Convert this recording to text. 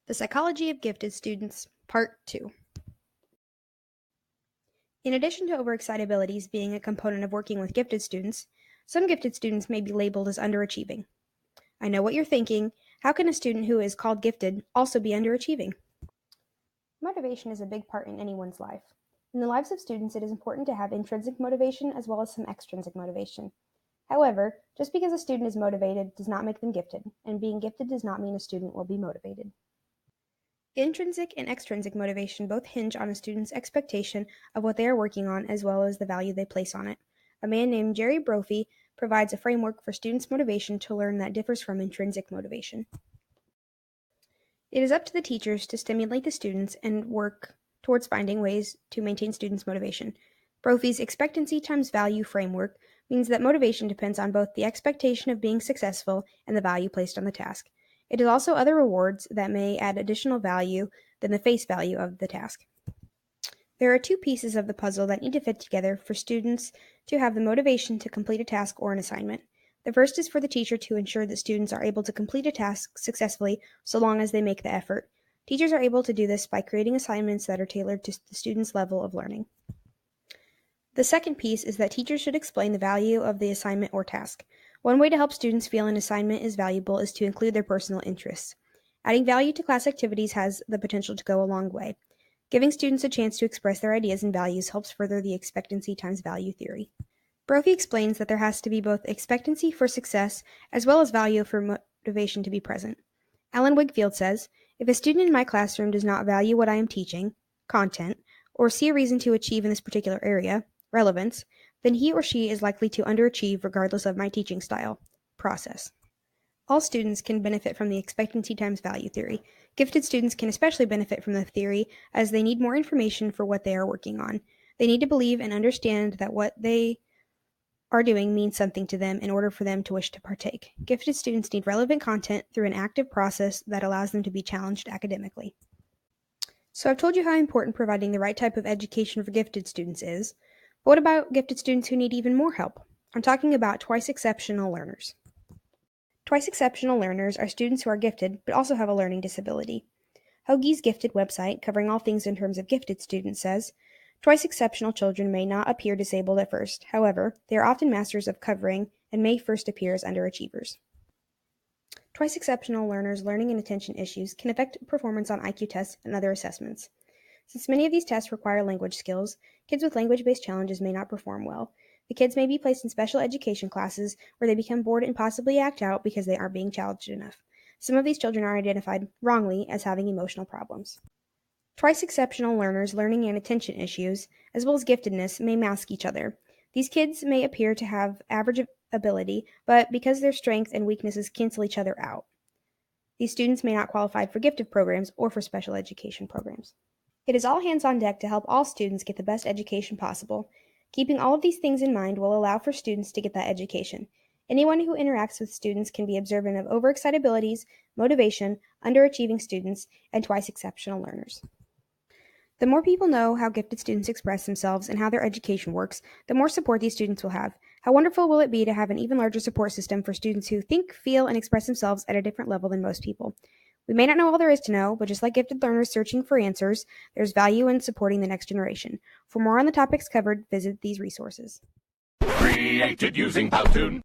The Psychology of Gifted Students, Part 2. In addition to overexcitabilities being a component of working with gifted students, some gifted students may be labeled as underachieving. I know what you're thinking. How can a student who is called gifted also be underachieving? Motivation is a big part in anyone's life. In the lives of students, it is important to have intrinsic motivation as well as some extrinsic motivation. However, just because a student is motivated does not make them gifted, and being gifted does not mean a student will be motivated. Intrinsic and extrinsic motivation both hinge on a student's expectation of what they are working on as well as the value they place on it. A man named Jerry Brophy provides a framework for students' motivation to learn that differs from intrinsic motivation. It is up to the teachers to stimulate the students and work towards finding ways to maintain students' motivation. Brophy's expectancy times value framework means that motivation depends on both the expectation of being successful and the value placed on the task. It is also other rewards that may add additional value than the face value of the task. There are two pieces of the puzzle that need to fit together for students to have the motivation to complete a task or an assignment. The first is for the teacher to ensure that students are able to complete a task successfully so long as they make the effort. Teachers are able to do this by creating assignments that are tailored to the student's level of learning. The second piece is that teachers should explain the value of the assignment or task. One way to help students feel an assignment is valuable is to include their personal interests. Adding value to class activities has the potential to go a long way. Giving students a chance to express their ideas and values helps further the expectancy times value theory. Brophy explains that there has to be both expectancy for success as well as value for motivation to be present. Alan Wigfield says, "If a student in my classroom does not value what I am teaching, content, or see a reason to achieve in this particular area, relevance, then he or she is likely to underachieve regardless of my teaching style, process." All students can benefit from the expectancy times value theory. Gifted students can especially benefit from the theory as they need more information for what they are working on. They need to believe and understand that what they are doing means something to them in order for them to wish to partake. Gifted students need relevant content through an active process that allows them to be challenged academically. So I've told you how important providing the right type of education for gifted students is. But what about gifted students who need even more help? I'm talking about twice exceptional learners. Twice exceptional learners are students who are gifted but also have a learning disability. Hoagie's Gifted website, covering all things in terms of gifted students, says, "Twice exceptional children may not appear disabled at first. However, they are often masters of covering and may first appear as underachievers." Twice exceptional learners' learning and attention issues can affect performance on IQ tests and other assessments. Since many of these tests require language skills, kids with language-based challenges may not perform well. The kids may be placed in special education classes where they become bored and possibly act out because they aren't being challenged enough. Some of these children are identified wrongly as having emotional problems. Twice exceptional learners' learning and attention issues, as well as giftedness, may mask each other. These kids may appear to have average ability, but because their strengths and weaknesses cancel each other out. These students may not qualify for gifted programs or for special education programs. It is all hands on deck to help all students get the best education possible. Keeping all of these things in mind will allow for students to get that education. Anyone who interacts with students can be observant of overexcitabilities, motivation, underachieving students, and twice exceptional learners. The more people know how gifted students express themselves and how their education works, the more support these students will have. How wonderful will it be to have an even larger support system for students who think, feel, and express themselves at a different level than most people? We may not know all there is to know, but just like gifted learners searching for answers, there's value in supporting the next generation. For more on the topics covered, visit these resources. Created using Powtoon.